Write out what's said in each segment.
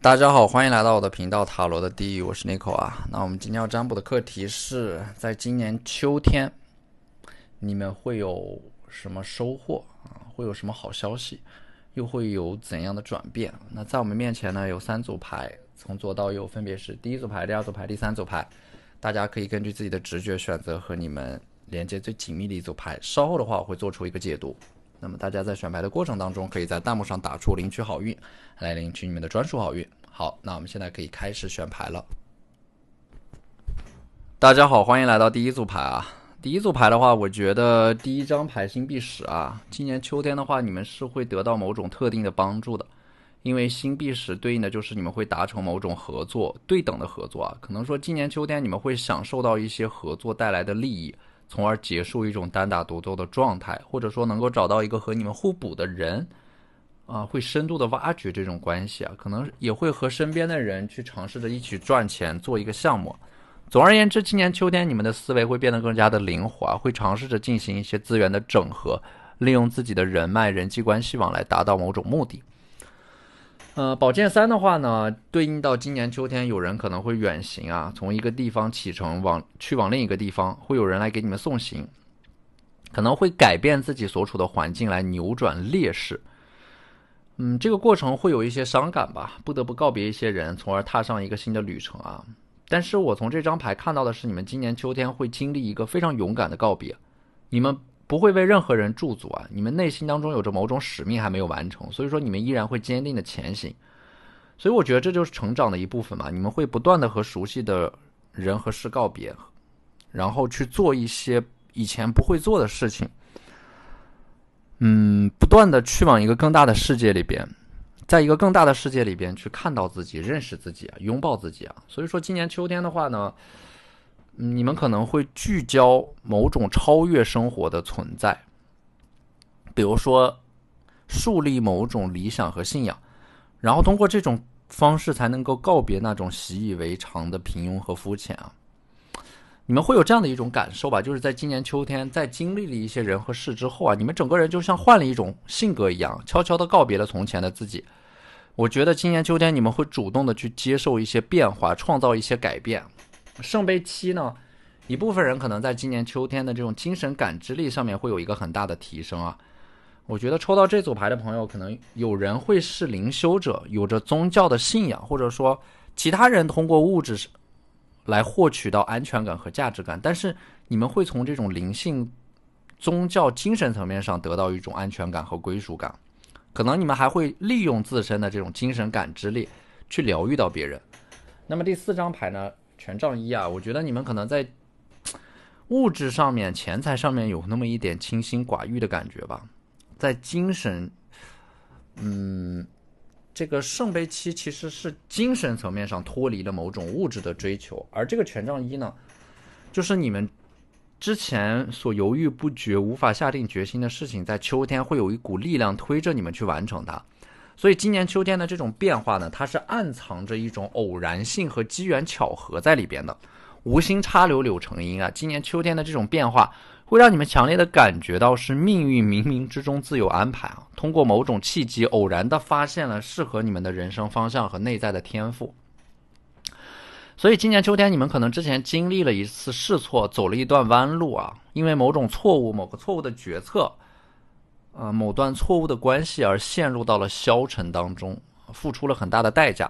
大家好，欢迎来到我的频道塔罗的地狱，我是 Nico 啊。那我们今天要占卜的课题是在今年秋天，你们会有什么收获啊？会有什么好消息？又会有怎样的转变？那在我们面前呢，有3组牌，从左到右分别是第一组牌、第二组牌、第3组牌。大家可以根据自己的直觉选择和你们连接最紧密的一组牌。稍后的话，我会做出一个解读。那么大家在选牌的过程当中，可以在弹幕上打出领取好运，来领取你们的专属好运。好，那我们现在可以开始选牌了。大家好，欢迎来到第一组牌啊。第一组牌的话，我觉得第一张牌星币十啊，今年秋天的话，你们是会得到某种特定的帮助的，因为星币十对应的就是你们会达成某种合作，对等的合作啊。可能说今年秋天你们会享受到一些合作带来的利益，从而结束一种单打独斗的状态，或者说能够找到一个和你们互补的人。会深度的挖掘这种关系啊，可能也会和身边的人去尝试着一起赚钱，做一个项目。总而言之，今年秋天你们的思维会变得更加的灵活，会尝试着进行一些资源的整合，利用自己的人脉、人际关系网来达到某种目的。宝剑3的话呢，对应到今年秋天，有人可能会远行啊，从一个地方启程往另一个地方，会有人来给你们送行，可能会改变自己所处的环境来扭转劣势。这个过程会有一些伤感吧，不得不告别一些人，从而踏上一个新的旅程啊。但是我从这张牌看到的是，你们今年秋天会经历一个非常勇敢的告别，你们不会为任何人驻足啊，你们内心当中有着某种使命还没有完成，所以说你们依然会坚定的前行。所以我觉得这就是成长的一部分嘛，你们会不断的和熟悉的人和事告别，然后去做一些以前不会做的事情。不断的去往一个更大的世界里边，在一个更大的世界里边去看到自己、认识自己啊，拥抱自己啊。所以说今年秋天的话呢，你们可能会聚焦某种超越生活的存在，比如说树立某种理想和信仰，然后通过这种方式才能够告别那种习以为常的平庸和肤浅啊。你们会有这样的一种感受吧，就是在今年秋天，在经历了一些人和事之后啊，你们整个人就像换了一种性格一样，悄悄地告别了从前的自己。我觉得今年秋天你们会主动的去接受一些变化，创造一些改变。圣杯7呢，一部分人可能在今年秋天的这种精神感知力上面会有一个很大的提升啊。我觉得抽到这组牌的朋友，可能有人会是灵修者，有着宗教的信仰，或者说其他人通过物质来获取到安全感和价值感，但是你们会从这种灵性、宗教、精神层面上得到一种安全感和归属感。可能你们还会利用自身的这种精神感知力去疗愈到别人。那么第4张牌呢，权杖1啊，我觉得你们可能在物质上面、钱财上面有那么一点清心寡欲的感觉吧。在精神，这个圣杯7其实是精神层面上脱离了某种物质的追求，而这个权杖1呢，就是你们之前所犹豫不决、无法下定决心的事情，在秋天会有一股力量推着你们去完成它。所以今年秋天的这种变化呢，它是暗藏着一种偶然性和机缘巧合在里边的，无心插柳柳成荫啊。今年秋天的这种变化会让你们强烈的感觉到是命运冥冥之中自有安排啊，通过某种契机偶然的发现了适合你们的人生方向和内在的天赋。所以今年秋天你们可能之前经历了一次试错，走了一段弯路啊，因为某种错误、某个错误的决策，某段错误的关系而陷入到了消沉当中，付出了很大的代价。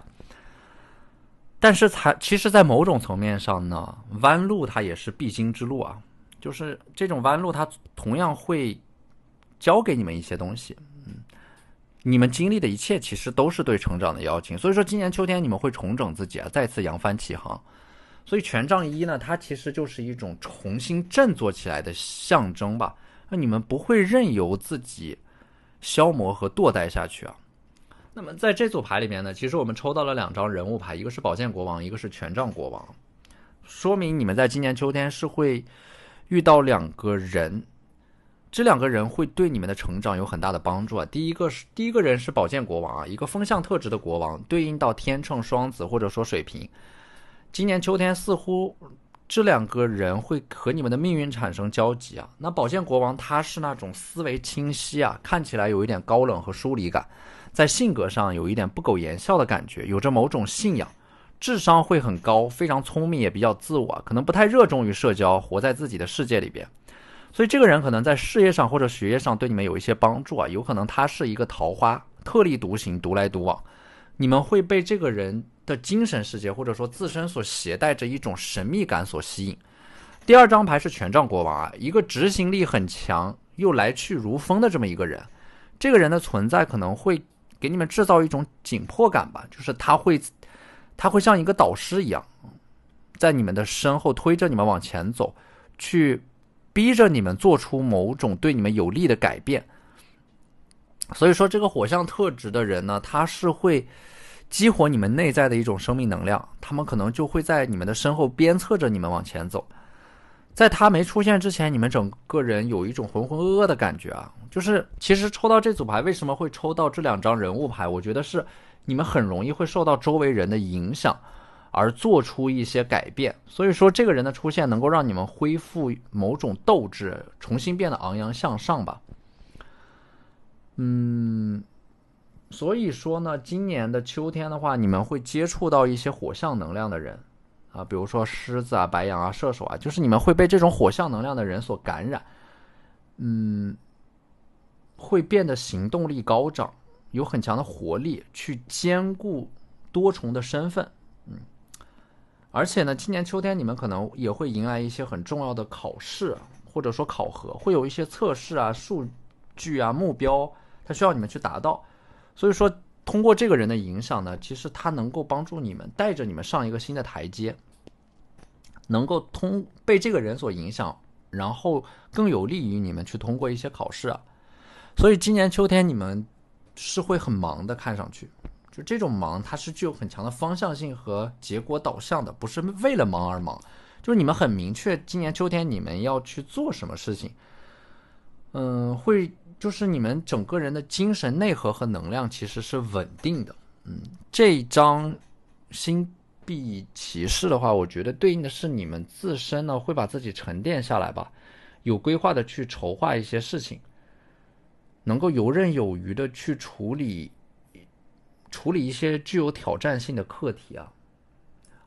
但是其实在某种层面上呢，弯路它也是必经之路啊，就是这种弯路它同样会教给你们一些东西。你们经历的一切其实都是对成长的邀请，所以说今年秋天你们会重整自己啊，再次扬帆起航。所以权杖1呢，它其实就是一种重新振作起来的象征吧。那你们不会任由自己消磨和堕怠下去啊。那么在这组牌里面呢，其实我们抽到了2张人物牌，一个是宝剑国王，一个是权杖国王，说明你们在今年秋天是会遇到2个人。这2个人会对你们的成长有很大的帮助啊。第一个人是宝剑国王啊，一个风象特质的国王，对应到天秤、双子或者说水瓶。今年秋天似乎这2个人会和你们的命运产生交集啊。那宝剑国王他是那种思维清晰啊，看起来有一点高冷和疏离感，在性格上有一点不苟言笑的感觉，有着某种信仰，智商会很高，非常聪明，也比较自我，可能不太热衷于社交，活在自己的世界里边。所以这个人可能在事业上或者学业上对你们有一些帮助啊，有可能他是一个桃花，特立独行，独来独往，你们会被这个人的精神世界或者说自身所携带着一种神秘感所吸引。第二张牌是权杖国王啊，一个执行力很强又来去如风的这么一个人，这个人的存在可能会给你们制造一种紧迫感吧，就是他会像一个导师一样，在你们的身后推着你们往前走，去逼着你们做出某种对你们有利的改变。所以说这个火象特质的人呢，他是会激活你们内在的一种生命能量，他们可能就会在你们的身后鞭策着你们往前走。在他没出现之前，你们整个人有一种浑浑噩噩的感觉啊，就是其实抽到这组牌，为什么会抽到这2张人物牌，我觉得是你们很容易会受到周围人的影响而做出一些改变，所以说这个人的出现能够让你们恢复某种斗志，重新变得昂扬向上吧。所以说呢，今年的秋天的话，你们会接触到一些火象能量的人啊，比如说狮子啊、白羊啊、射手啊，就是你们会被这种火象能量的人所感染，会变得行动力高涨，有很强的活力，去兼顾多重的身份。而且呢，今年秋天你们可能也会迎来一些很重要的考试，或者说考核，会有一些测试啊、数据啊、目标，它需要你们去达到。所以说通过这个人的影响呢，其实他能够帮助你们，带着你们上一个新的台阶，能够被这个人所影响，然后更有利于你们去通过一些考试啊。所以今年秋天你们是会很忙的，看上去就这种忙它是具有很强的方向性和结果导向的，不是为了忙而忙，就是你们很明确今年秋天你们要去做什么事情。会就是你们整个人的精神内核和能量其实是稳定的。这一张星币骑士的话，我觉得对应的是你们自身呢会把自己沉淀下来吧，有规划的去筹划一些事情，能够游刃有余的去处理一些具有挑战性的课题啊。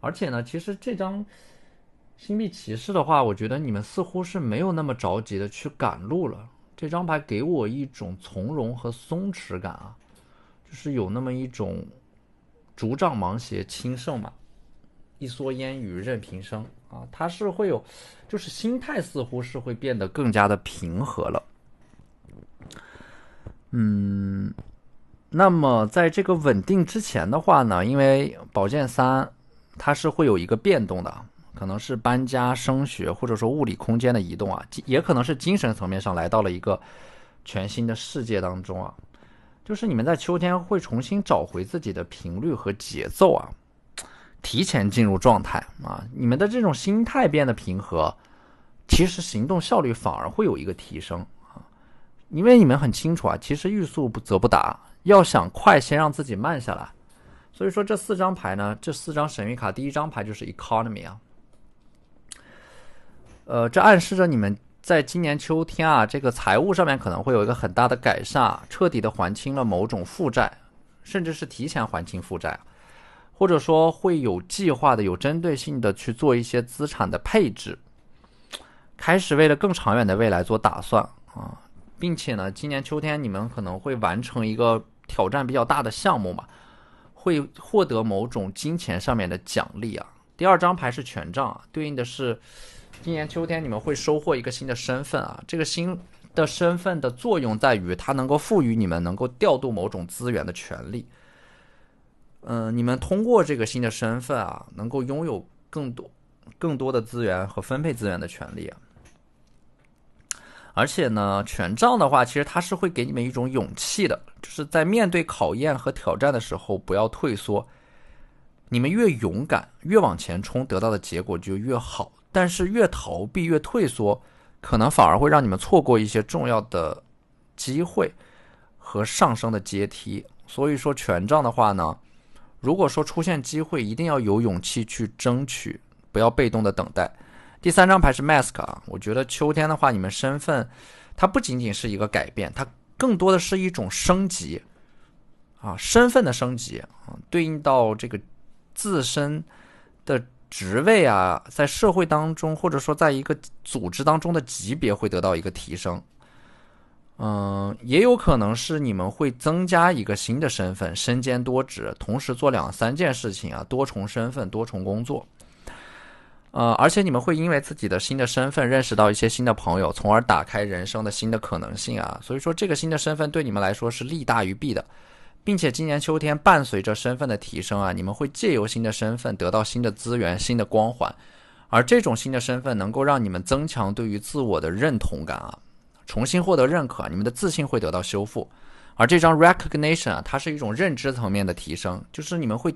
而且呢，其实这张星币骑士的话，我觉得你们似乎是没有那么着急的去赶路了。这张牌给我一种从容和松弛感啊，就是有那么一种竹杖芒鞋轻胜嘛，一蓑烟雨任平生啊，它是会有，就是心态似乎是会变得更加的平和了。那么在这个稳定之前的话呢，因为宝剑3它是会有一个变动的，可能是搬家、升学，或者说物理空间的移动啊，也可能是精神层面上来到了一个全新的世界当中啊。就是你们在秋天会重新找回自己的频率和节奏啊，提前进入状态啊，你们的这种心态变得平和，其实行动效率反而会有一个提升啊，因为你们很清楚啊，其实欲速则不达，要想快，先让自己慢下来。所以说这4张牌呢，这4张神谕卡，第一张牌就是 economy 啊，这暗示着你们在今年秋天啊，这个财务上面可能会有一个很大的改善，彻底的还清了某种负债，甚至是提前还清负债，或者说会有计划的、有针对性的去做一些资产的配置，开始为了更长远的未来做打算啊，并且呢，今年秋天你们可能会完成一个挑战比较大的项目嘛，会获得某种金钱上面的奖励啊。第二张牌是权杖啊，对应的是今年秋天你们会收获一个新的身份啊，这个新的身份的作用在于它能够赋予你们能够调度某种资源的权利。你们通过这个新的身份啊，能够拥有更多的资源和分配资源的权利啊。而且呢，权杖的话，其实它是会给你们一种勇气的，就是在面对考验和挑战的时候不要退缩，你们越勇敢越往前冲，得到的结果就越好，但是越逃避越退缩，可能反而会让你们错过一些重要的机会和上升的阶梯。所以说权杖的话呢，如果说出现机会，一定要有勇气去争取，不要被动的等待。第三张牌是 Mask 啊，我觉得秋天的话，你们身份它不仅仅是一个改变，它更多的是一种升级身份的升级对应到这个自身的职位啊，在社会当中或者说在一个组织当中的级别会得到一个提升。也有可能是你们会增加一个新的身份，身兼多职，同时做2、3件事情啊，多重身份，多重工作。而且你们会因为自己的新的身份认识到一些新的朋友，从而打开人生的新的可能性啊。所以说这个新的身份对你们来说是利大于弊的，并且今年秋天伴随着身份的提升啊，你们会借由新的身份得到新的资源、新的光环，而这种新的身份能够让你们增强对于自我的认同感啊，重新获得认可，你们的自信会得到修复。而这张 recognition 啊，它是一种认知层面的提升，就是你们会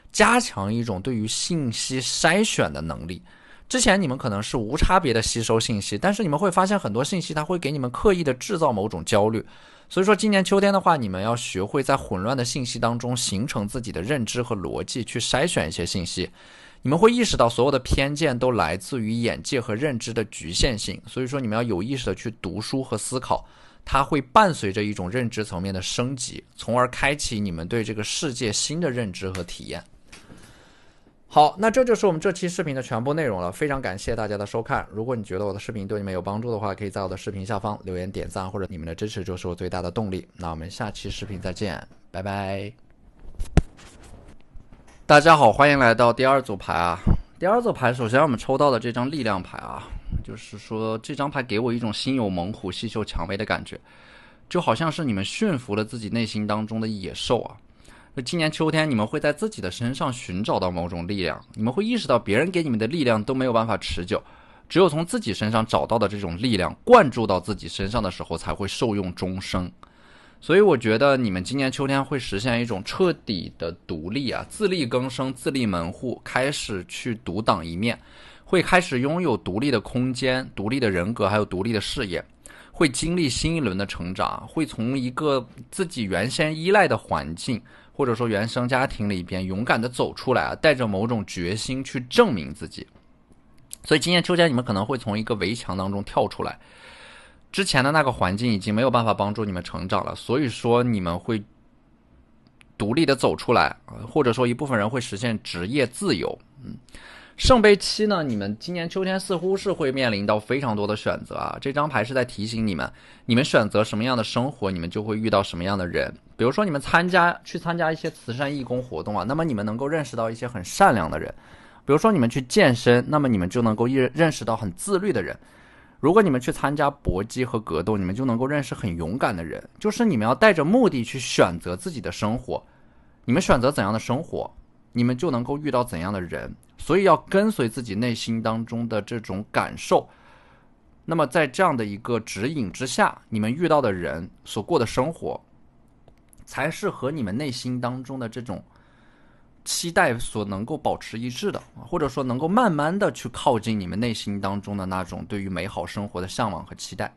加强一种对于信息筛选的能力。之前你们可能是无差别的吸收信息，但是你们会发现很多信息它会给你们刻意的制造某种焦虑。所以说今年秋天的话，你们要学会在混乱的信息当中形成自己的认知和逻辑，去筛选一些信息。你们会意识到所有的偏见都来自于眼界和认知的局限性，所以说你们要有意识的去读书和思考，它会伴随着一种认知层面的升级，从而开启你们对这个世界新的认知和体验。好，那这就是我们这期视频的全部内容了，非常感谢大家的收看。如果你觉得我的视频对你们有帮助的话，可以在我的视频下方留言点赞，或者你们的支持就是我最大的动力。那我们下期视频再见，拜拜。大家好，欢迎来到第2组牌啊。第2组牌，首先我们抽到的这张力量牌啊，就是说这张牌给我一种心有猛虎、细嗅蔷薇的感觉，就好像是你们驯服了自己内心当中的野兽啊。今年秋天你们会在自己的身上寻找到某种力量，你们会意识到别人给你们的力量都没有办法持久，只有从自己身上找到的这种力量灌注到自己身上的时候才会受用终生。所以我觉得你们今年秋天会实现一种彻底的独立啊，自力更生，自立门户，开始去独当一面，会开始拥有独立的空间、独立的人格，还有独立的事业，会经历新一轮的成长，会从一个自己原先依赖的环境或者说原生家庭里边勇敢的走出来啊，带着某种决心去证明自己。所以今年秋天你们可能会从一个围墙当中跳出来，之前的那个环境已经没有办法帮助你们成长了，所以说你们会独立的走出来，或者说一部分人会实现职业自由。圣杯7呢，你们今年秋天似乎是会面临到非常多的选择啊。这张牌是在提醒你们，你们选择什么样的生活，你们就会遇到什么样的人。比如说你们去参加一些慈善义工活动啊，那么你们能够认识到一些很善良的人。比如说你们去健身，那么你们就能够认识到很自律的人。如果你们去参加搏击和格斗，你们就能够认识很勇敢的人。就是你们要带着目的去选择自己的生活，你们选择怎样的生活，你们就能够遇到怎样的人。所以要跟随自己内心当中的这种感受，那么在这样的一个指引之下，你们遇到的人所过的生活才是和你们内心当中的这种期待所能够保持一致的，或者说能够慢慢的去靠近你们内心当中的那种对于美好生活的向往和期待。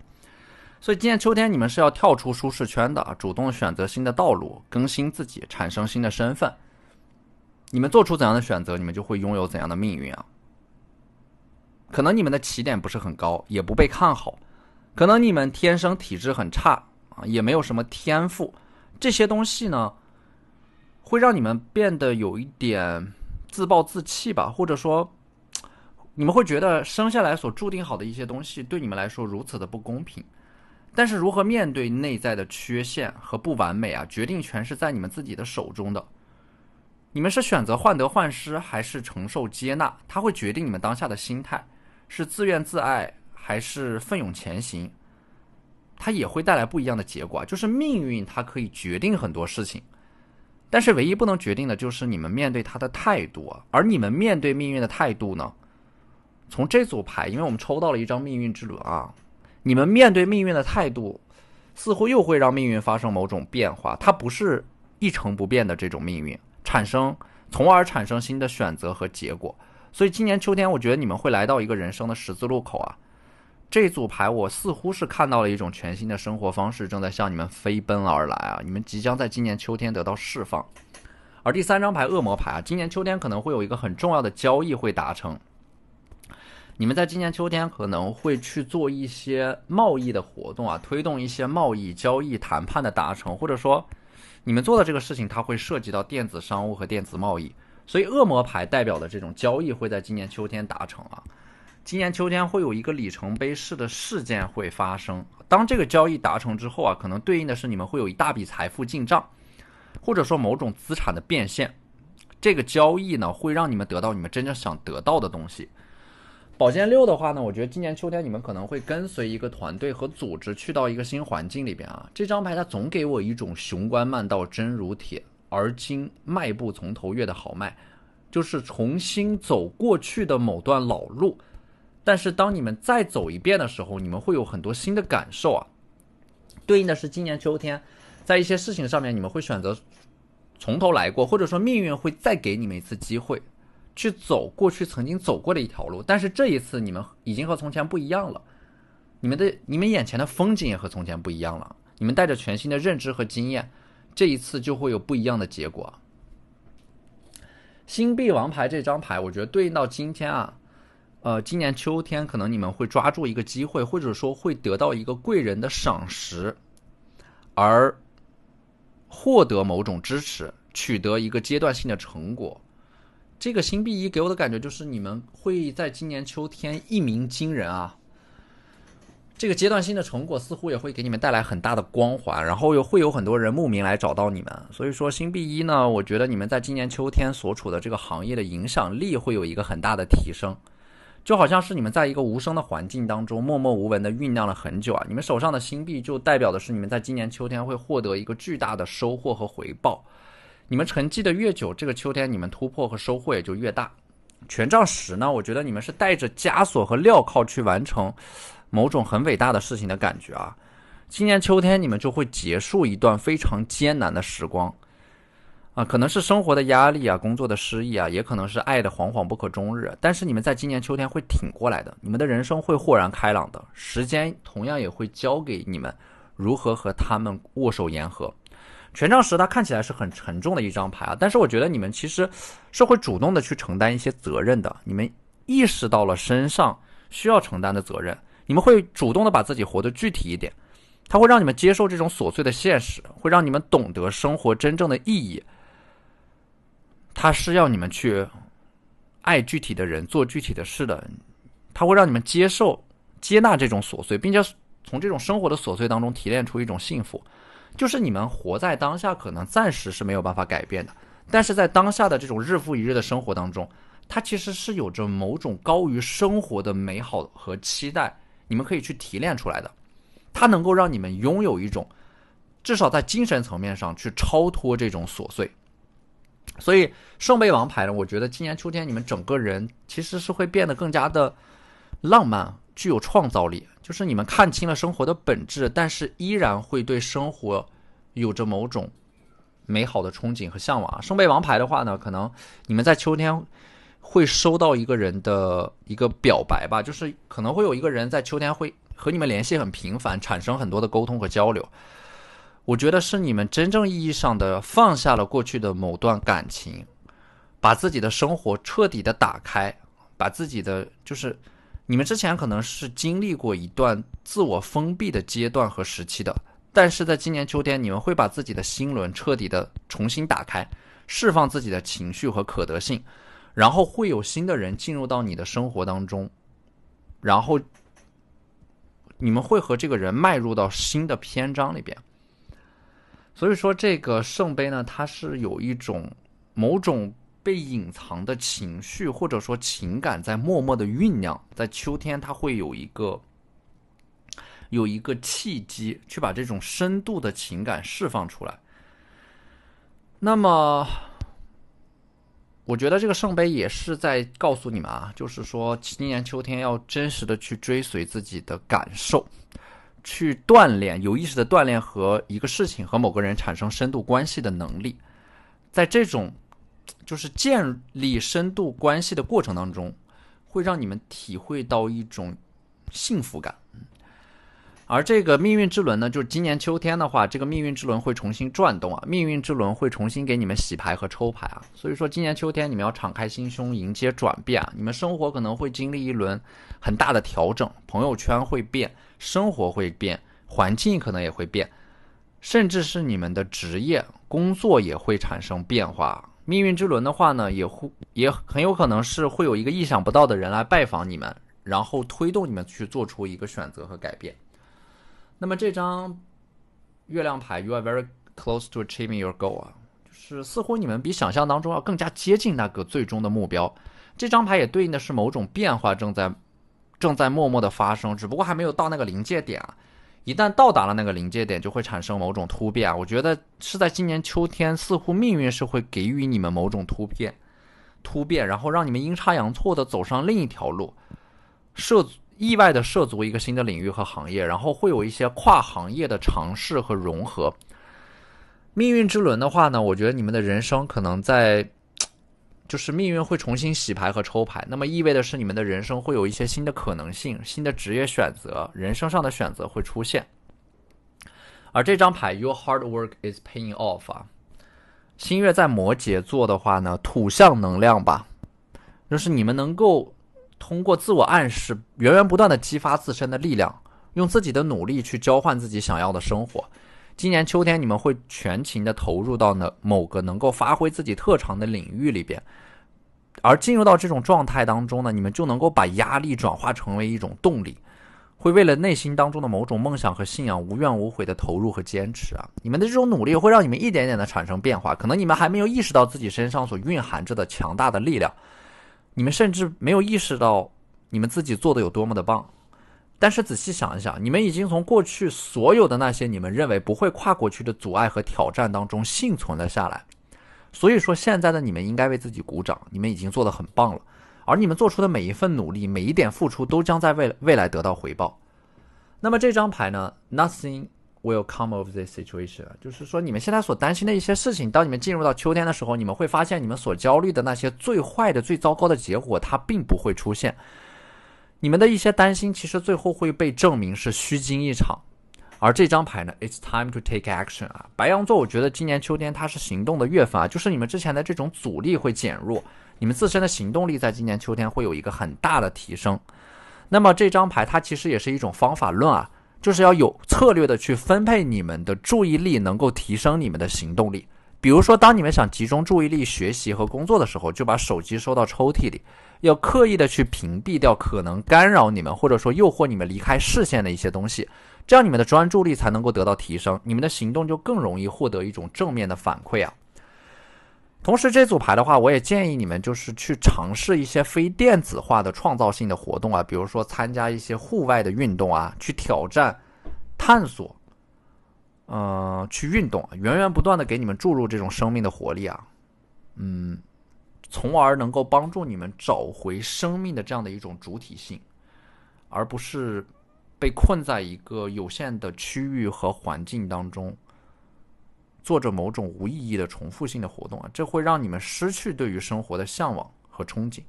所以今年秋天你们是要跳出舒适圈的，主动选择新的道路，更新自己，产生新的身份。你们做出怎样的选择，你们就会拥有怎样的命运啊。可能你们的起点不是很高，也不被看好，可能你们天生体质很差也没有什么天赋，这些东西呢会让你们变得有一点自暴自弃吧，或者说你们会觉得生下来所注定好的一些东西对你们来说如此的不公平。但是如何面对内在的缺陷和不完美啊，决定权是在你们自己的手中的。你们是选择患得患失还是承受接纳，它会决定你们当下的心态，是自怨自艾还是奋勇前行，它也会带来不一样的结果。就是命运它可以决定很多事情，但是唯一不能决定的就是你们面对它的态度啊。而你们面对命运的态度呢，从这组牌，因为我们抽到了一张命运之轮啊，你们面对命运的态度似乎又会让命运发生某种变化，它不是一成不变的这种命运，从而产生新的选择和结果。所以今年秋天我觉得你们会来到一个人生的十字路口啊。这组牌我似乎是看到了一种全新的生活方式正在向你们飞奔而来啊，你们即将在今年秋天得到释放。而第3张牌恶魔牌啊，今年秋天可能会有一个很重要的交易会达成，你们在今年秋天可能会去做一些贸易的活动啊，推动一些贸易交易谈判的达成，或者说你们做的这个事情它会涉及到电子商务和电子贸易，所以恶魔牌代表的这种交易会在今年秋天达成啊。今年秋天会有一个里程碑式的事件会发生，当这个交易达成之后啊，可能对应的是你们会有一大笔财富进账，或者说某种资产的变现。这个交易呢，会让你们得到你们真正想得到的东西。宝剑六的话呢，我觉得今年秋天你们可能会跟随一个团队和组织去到一个新环境里边啊。这张牌它总给我一种雄关漫道真如铁，而今迈步从头越的豪迈，就是重新走过去的某段老路。但是当你们再走一遍的时候，你们会有很多新的感受啊。对应的是今年秋天，在一些事情上面你们会选择从头来过，或者说命运会再给你们一次机会，去走过去曾经走过的一条路。但是这一次你们已经和从前不一样了，你们眼前的风景也和从前不一样了，你们带着全新的认知和经验，这一次就会有不一样的结果。星币王牌这张牌，我觉得对应到今天啊，今年秋天可能你们会抓住一个机会，或者说会得到一个贵人的赏识，而获得某种支持，取得一个阶段性的成果。这个星币一给我的感觉就是你们会在今年秋天一鸣惊人啊，这个阶段性的成果似乎也会给你们带来很大的光环，然后会有很多人慕名来找到你们。所以说星币一呢，我觉得你们在今年秋天所处的这个行业的影响力会有一个很大的提升，就好像是你们在一个无声的环境当中默默无闻的酝酿了很久啊。你们手上的星币就代表的是你们在今年秋天会获得一个巨大的收获和回报。你们沉寂的越久，这个秋天你们突破和收获也就越大。权杖10呢，我觉得你们是带着枷锁和镣铐去完成某种很伟大的事情的感觉啊。今年秋天你们就会结束一段非常艰难的时光啊，可能是生活的压力啊，工作的失意啊，也可能是爱的惶惶不可终日。但是你们在今年秋天会挺过来的，你们的人生会豁然开朗的。时间同样也会教给你们如何和他们握手言和。权杖10它看起来是很沉重的一张牌啊，但是我觉得你们其实是会主动的去承担一些责任的。你们意识到了身上需要承担的责任，你们会主动的把自己活得具体一点，它会让你们接受这种琐碎的现实，会让你们懂得生活真正的意义。它是要你们去爱具体的人，做具体的事的。它会让你们接纳这种琐碎，并且从这种生活的琐碎当中提炼出一种幸福。就是你们活在当下，可能暂时是没有办法改变的，但是在当下的这种日复一日的生活当中，它其实是有着某种高于生活的美好和期待，你们可以去提炼出来的。它能够让你们拥有一种至少在精神层面上去超脱这种琐碎。所以圣杯王牌呢，我觉得今年秋天你们整个人其实是会变得更加的浪漫，具有创造力，就是你们看清了生活的本质，但是依然会对生活有着某种美好的憧憬和向往。圣杯王牌的话呢，可能你们在秋天会收到一个人的一个表白吧，就是可能会有一个人在秋天会和你们联系很频繁，产生很多的沟通和交流。我觉得是你们真正意义上的放下了过去的某段感情，把自己的生活彻底的打开，把自己的就是你们之前可能是经历过一段自我封闭的阶段和时期的，但是在今年秋天你们会把自己的心轮彻底的重新打开，释放自己的情绪和可得性，然后会有新的人进入到你的生活当中，然后你们会和这个人迈入到新的篇章里边。所以说这个圣杯呢，它是有一种某种被隐藏的情绪或者说情感在默默的酝酿，在秋天它会有一个契机去把这种深度的情感释放出来。那么我觉得这个圣杯也是在告诉你们啊，就是说今年秋天要真实的去追随自己的感受，去锻炼，有意识的锻炼和一个事情和某个人产生深度关系的能力。在这种就是建立深度关系的过程当中，会让你们体会到一种幸福感。而这个命运之轮呢，就是今年秋天的话，这个命运之轮会重新转动啊，命运之轮会重新给你们洗牌和抽牌啊。所以说今年秋天你们要敞开心胸迎接转变啊，你们生活可能会经历一轮很大的调整，朋友圈会变，生活会变，环境可能也会变。甚至是你们的职业工作也会产生变化。命运之轮的话呢，也很有可能是会有一个意想不到的人来拜访你们，然后推动你们去做出一个选择和改变。那么这张月亮牌 You are very close to achieving your goal 啊，就是似乎你们比想象当中要更加接近那个最终的目标。这张牌也对应的是某种变化正在默默的发生，只不过还没有到那个临界点啊。一旦到达了那个临界点，就会产生某种突变啊。我觉得是在今年秋天，似乎命运是会给予你们某种突变，然后让你们阴差阳错的走上另一条路，意外的涉足一个新的领域和行业，然后会有一些跨行业的尝试和融合。命运之轮的话呢，我觉得你们的人生可能就是命运会重新洗牌和抽牌，那么意味的是你们的人生会有一些新的可能性，新的职业选择，人生上的选择会出现。而这张牌 Your hard work is paying off 啊，新月在摩羯座的话呢，土象能量吧，就是你们能够通过自我暗示，源源不断的激发自身的力量，用自己的努力去交换自己想要的生活。今年秋天你们会全情的投入到某个能够发挥自己特长的领域里边，而进入到这种状态当中呢，你们就能够把压力转化成为一种动力，会为了内心当中的某种梦想和信仰无怨无悔的投入和坚持啊！你们的这种努力会让你们一点点的产生变化，可能你们还没有意识到自己身上所蕴含着的强大的力量，你们甚至没有意识到你们自己做的有多么的棒。但是仔细想一想，你们已经从过去所有的那些你们认为不会跨过去的阻碍和挑战当中幸存了下来。所以说现在的你们应该为自己鼓掌，你们已经做得很棒了。而你们做出的每一份努力，每一点付出都将在未来得到回报。那么这张牌呢 Nothing will come of this situation， 就是说你们现在所担心的一些事情，当你们进入到秋天的时候，你们会发现你们所焦虑的那些最坏的最糟糕的结果它并不会出现。你们的一些担心其实最后会被证明是虚惊一场。而这张牌呢 It's time to take action 啊，白羊座我觉得今年秋天它是行动的月份啊，就是你们之前的这种阻力会减弱，你们自身的行动力在今年秋天会有一个很大的提升。那么这张牌它其实也是一种方法论啊，就是要有策略的去分配你们的注意力，能够提升你们的行动力。比如说当你们想集中注意力学习和工作的时候，就把手机收到抽屉里，要刻意的去屏蔽掉可能干扰你们或者说诱惑你们离开视线的一些东西，这样你们的专注力才能够得到提升，你们的行动就更容易获得一种正面的反馈啊。同时这组牌的话，我也建议你们就是去尝试一些非电子化的创造性的活动啊，比如说参加一些户外的运动啊，去挑战探索去运动，源源不断的给你们注入这种生命的活力啊，从而能够帮助你们找回生命的这样的一种主体性，而不是被困在一个有限的区域和环境当中，做着某种无意义的重复性的活动啊，这会让你们失去对于生活的向往和憧憬。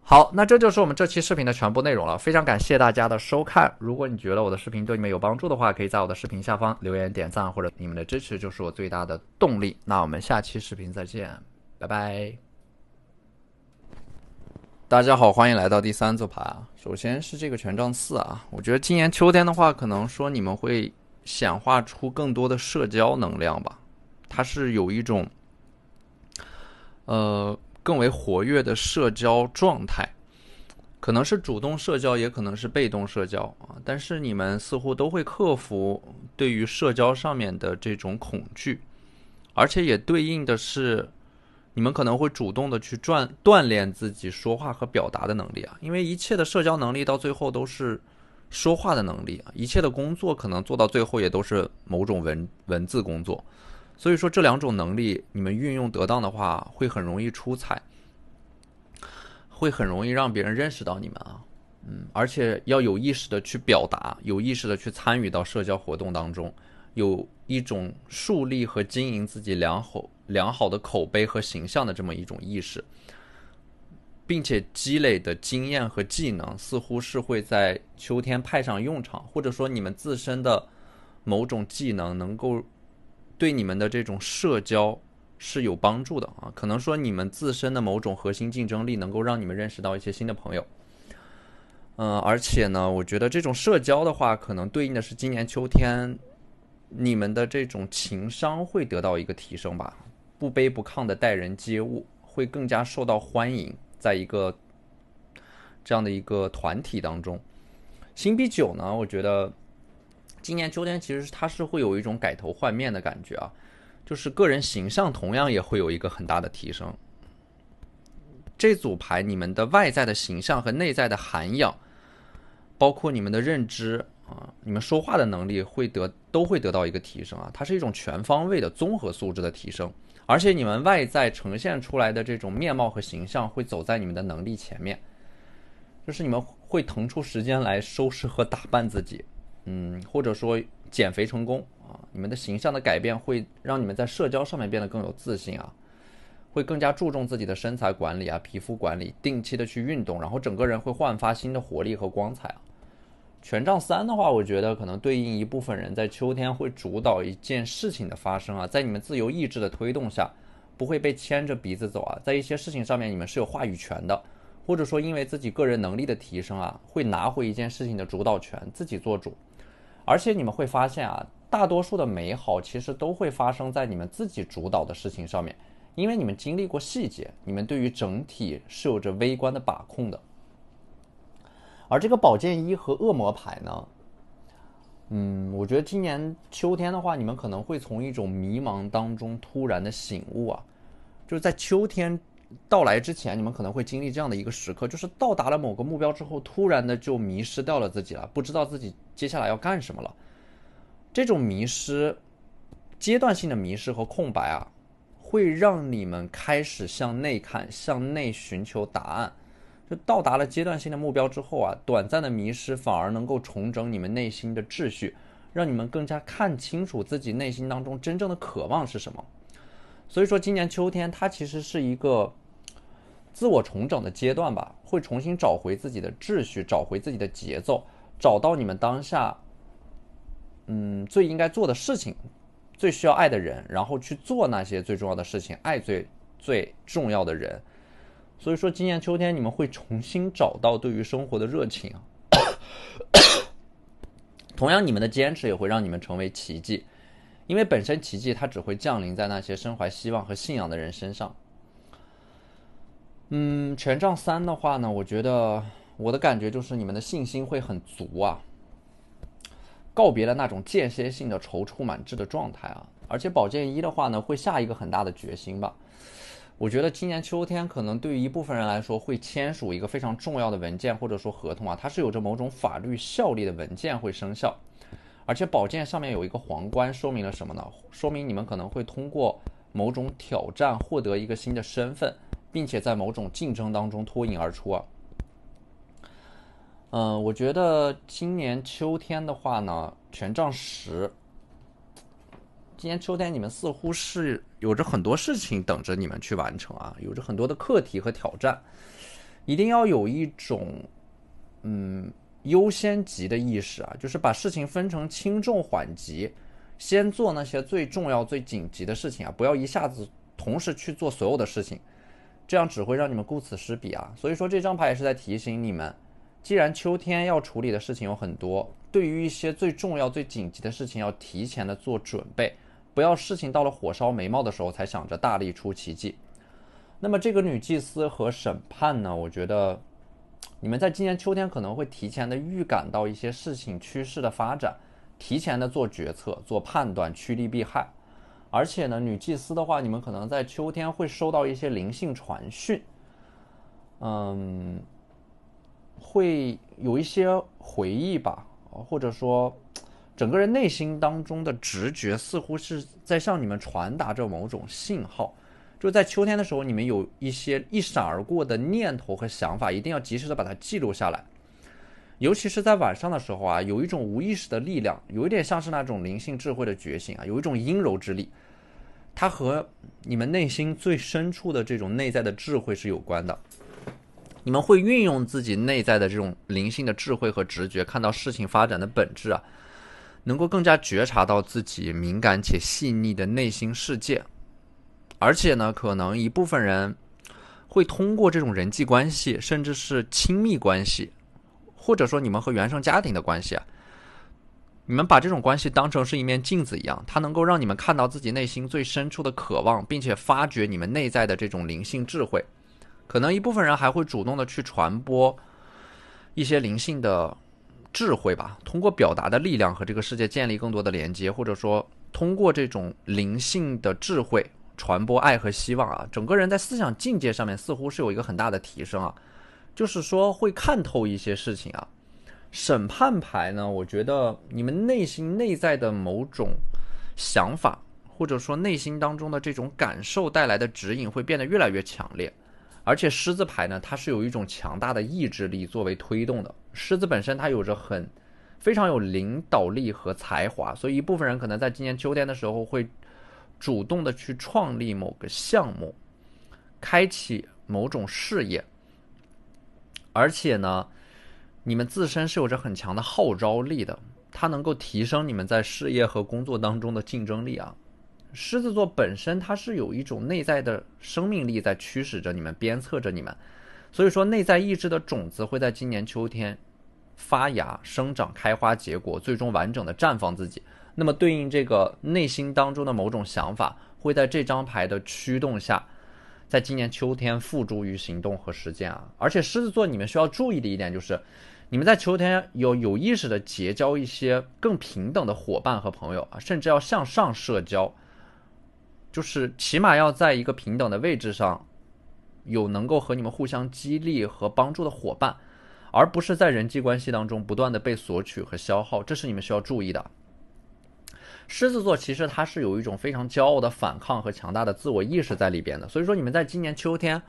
好，那这就是我们这期视频的全部内容了，非常感谢大家的收看。如果你觉得我的视频对你们有帮助的话，可以在我的视频下方留言点赞，或者你们的支持就是我最大的动力。那我们下期视频再见，拜拜。大家好，欢迎来到第三组牌啊。首先是这个权杖4啊，我觉得今年秋天的话，可能说你们会显化出更多的社交能量吧，它是有一种更为活跃的社交状态，可能是主动社交，也可能是被动社交啊。但是你们似乎都会克服对于社交上面的这种恐惧，而且也对应的是你们可能会主动的去锻炼自己说话和表达的能力啊。因为一切的社交能力到最后都是说话的能力啊，一切的工作可能做到最后也都是某种文字工作。所以说这两种能力你们运用得当的话，会很容易出彩，会很容易让别人认识到你们啊。而且要有意识的去表达，有意识的去参与到社交活动当中，有一种树立和经营自己良好的口碑和形象的这么一种意识，并且积累的经验和技能似乎是会在秋天派上用场，或者说你们自身的某种技能能够对你们的这种社交是有帮助的啊。可能说你们自身的某种核心竞争力能够让你们认识到一些新的朋友。而且呢，我觉得这种社交的话，可能对应的是今年秋天你们的这种情商会得到一个提升吧，不卑不亢的待人接物，会更加受到欢迎，在一个这样的一个团体当中。星币9呢，我觉得今年秋天其实它是会有一种改头换面的感觉啊，就是个人形象同样也会有一个很大的提升。这组牌你们的外在的形象和内在的涵养，包括你们的认知啊，你们说话的能力都会得到一个提升啊，它是一种全方位的综合素质的提升，而且你们外在呈现出来的这种面貌和形象会走在你们的能力前面，就是你们会腾出时间来收拾和打扮自己，或者说减肥成功啊，你们的形象的改变会让你们在社交上面变得更有自信啊，会更加注重自己的身材管理啊、皮肤管理，定期的去运动，然后整个人会焕发新的活力和光彩啊。权杖3的话，我觉得可能对应一部分人在秋天会主导一件事情的发生啊，在你们自由意志的推动下，不会被牵着鼻子走啊，在一些事情上面你们是有话语权的，或者说因为自己个人能力的提升啊，会拿回一件事情的主导权，自己做主。而且你们会发现啊，大多数的美好其实都会发生在你们自己主导的事情上面，因为你们经历过细节，你们对于整体是有着微观的把控的。而这个宝剑1和恶魔牌呢，我觉得今年秋天的话，你们可能会从一种迷茫当中突然的醒悟啊，就是在秋天到来之前，你们可能会经历这样的一个时刻，就是到达了某个目标之后，突然的就迷失掉了自己了，不知道自己接下来要干什么了。这种迷失，阶段性的迷失和空白啊，会让你们开始向内看，向内寻求答案。就到达了阶段性的目标之后啊，短暂的迷失反而能够重整你们内心的秩序，让你们更加看清楚自己内心当中真正的渴望是什么。所以说今年秋天它其实是一个自我重整的阶段吧，会重新找回自己的秩序，找回自己的节奏，找到你们当下最应该做的事情，最需要爱的人，然后去做那些最重要的事情，爱最重要的人。所以说今年秋天你们会重新找到对于生活的热情啊。同样你们的坚持也会让你们成为奇迹，因为本身奇迹它只会降临在那些身怀希望和信仰的人身上。权杖3的话呢，我觉得我的感觉就是你们的信心会很足啊，告别了那种间歇性的踌躇满志的状态啊。而且宝剑1的话呢，会下一个很大的决心吧。我觉得今年秋天可能对于一部分人来说会签署一个非常重要的文件或者说合同啊，它是有着某种法律效力的文件会生效。而且宝剑上面有一个皇冠，说明了什么呢？说明你们可能会通过某种挑战获得一个新的身份，并且在某种竞争当中脱颖而出啊。我觉得今年秋天的话呢，权杖10，今年秋天你们似乎是有着很多事情等着你们去完成啊，有着很多的课题和挑战，一定要有一种优先级的意识啊，就是把事情分成轻重缓急，先做那些最重要最紧急的事情啊，不要一下子同时去做所有的事情，这样只会让你们顾此失彼啊。所以说这张牌也是在提醒你们，既然秋天要处理的事情有很多，对于一些最重要最紧急的事情要提前的做准备，不要事情到了火烧眉毛的时候才想着大力出奇迹。那么这个女祭司和审判呢，我觉得你们在今年秋天可能会提前的预感到一些事情趋势的发展，提前的做决策做判断，趋利避害。而且呢，女祭司的话，你们可能在秋天会收到一些灵性传讯，会有一些回忆吧，或者说整个人内心当中的直觉似乎是在向你们传达着某种信号。就在秋天的时候，你们有一些一闪而过的念头和想法，一定要及时的把它记录下来。尤其是在晚上的时候啊，有一种无意识的力量，有一点像是那种灵性智慧的觉醒啊，有一种阴柔之力，它和你们内心最深处的这种内在的智慧是有关的。你们会运用自己内在的这种灵性的智慧和直觉，看到事情发展的本质啊，能够更加觉察到自己敏感且细腻的内心世界。而且呢，可能一部分人会通过这种人际关系，甚至是亲密关系，或者说你们和原生家庭的关系啊，你们把这种关系当成是一面镜子一样，它能够让你们看到自己内心最深处的渴望，并且发掘你们内在的这种灵性智慧。可能一部分人还会主动的去传播一些灵性的智慧吧，通过表达的力量和这个世界建立更多的连接，或者说通过这种灵性的智慧传播爱和希望啊，整个人在思想境界上面似乎是有一个很大的提升啊，就是说会看透一些事情啊。审判牌呢，我觉得你们内心内在的某种想法，或者说内心当中的这种感受带来的指引会变得越来越强烈。而且狮子牌呢，它是有一种强大的意志力作为推动的。狮子本身它有着非常有领导力和才华，所以一部分人可能在今年秋天的时候会主动的去创立某个项目，开启某种事业。而且呢，你们自身是有着很强的号召力的，它能够提升你们在事业和工作当中的竞争力啊。狮子座本身它是有一种内在的生命力在驱使着你们，鞭策着你们，所以说内在意志的种子会在今年秋天发芽、生长、开花、结果，最终完整的绽放自己。那么对应这个内心当中的某种想法，会在这张牌的驱动下，在今年秋天付诸于行动和实践啊。而且狮子座你们需要注意的一点就是，你们在秋天有意识的结交一些更平等的伙伴和朋友啊，甚至要向上社交，就是起码要在一个平等的位置上，有能够和你们互相激励和帮助的伙伴，而不是在人际关系当中不断的被索取和消耗，这是你们需要注意的。狮子座其实它是有一种非常骄傲的反抗和强大的自我意识在里边的，所以说你们在今年秋天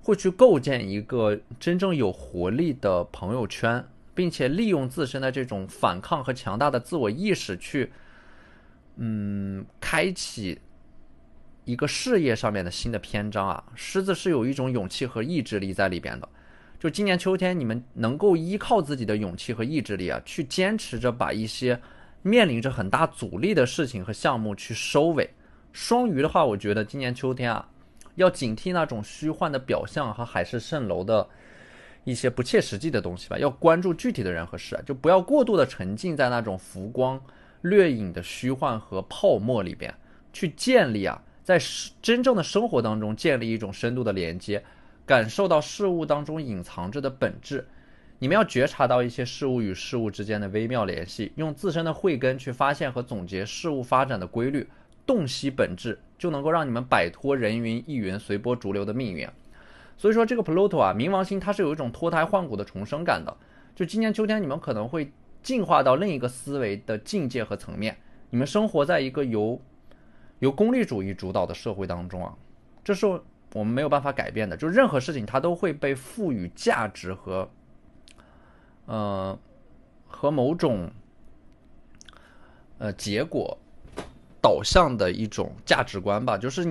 会去构建一个真正有活力的朋友圈，并且利用自身的这种反抗和强大的自我意识去开启一个事业上面的新的篇章啊。狮子是有一种勇气和意志力在里边的，就今年秋天你们能够依靠自己的勇气和意志力啊，去坚持着把一些面临着很大阻力的事情和项目去收尾。双鱼的话，我觉得今年秋天啊，要警惕那种虚幻的表象和海市蜃楼的一些不切实际的东西吧，要关注具体的人和事，就不要过度的沉浸在那种浮光掠影的虚幻和泡沫里边，去建立在真正的生活当中建立一种深度的连接，感受到事物当中隐藏着的本质。你们要觉察到一些事物与事物之间的微妙联系，用自身的慧根去发现和总结事物发展的规律，洞悉本质，就能够让你们摆脱人云亦云、随波逐流的命运。所以说这个 Pluto 啊，冥王星它是有一种脱胎换骨的重生感的。就今年秋天你们可能会进化到另一个思维的境界和层面，你们生活在一个由功利主义主导的社会当中啊，这是我们没有办法改变的。就任何事情它都会被赋予价值和某种结果导向的一种价值观吧。就是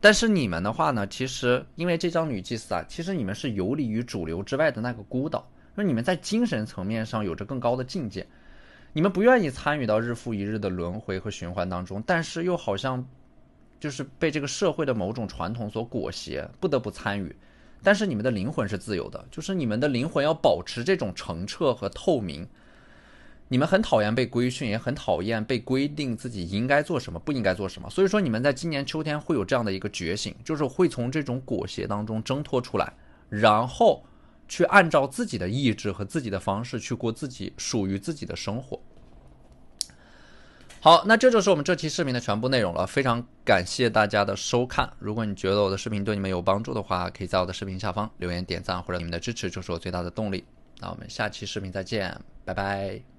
但是你们的话呢，其实因为这张女祭司啊，其实你们是游离于主流之外的那个孤岛，那你们在精神层面上有着更高的境界，你们不愿意参与到日复一日的轮回和循环当中，但是又好像就是被这个社会的某种传统所裹挟，不得不参与。但是你们的灵魂是自由的，就是你们的灵魂要保持这种澄澈和透明。你们很讨厌被规训，也很讨厌被规定自己应该做什么不应该做什么，所以说你们在今年秋天会有这样的一个觉醒，就是会从这种裹挟当中挣脱出来，然后去按照自己的意志和自己的方式去过自己属于自己的生活。好，那这就是我们这期视频的全部内容了，非常感谢大家的收看。如果你觉得我的视频对你们有帮助的话，可以在我的视频下方留言点赞，或者你们的支持就是我最大的动力。那我们下期视频再见，拜拜。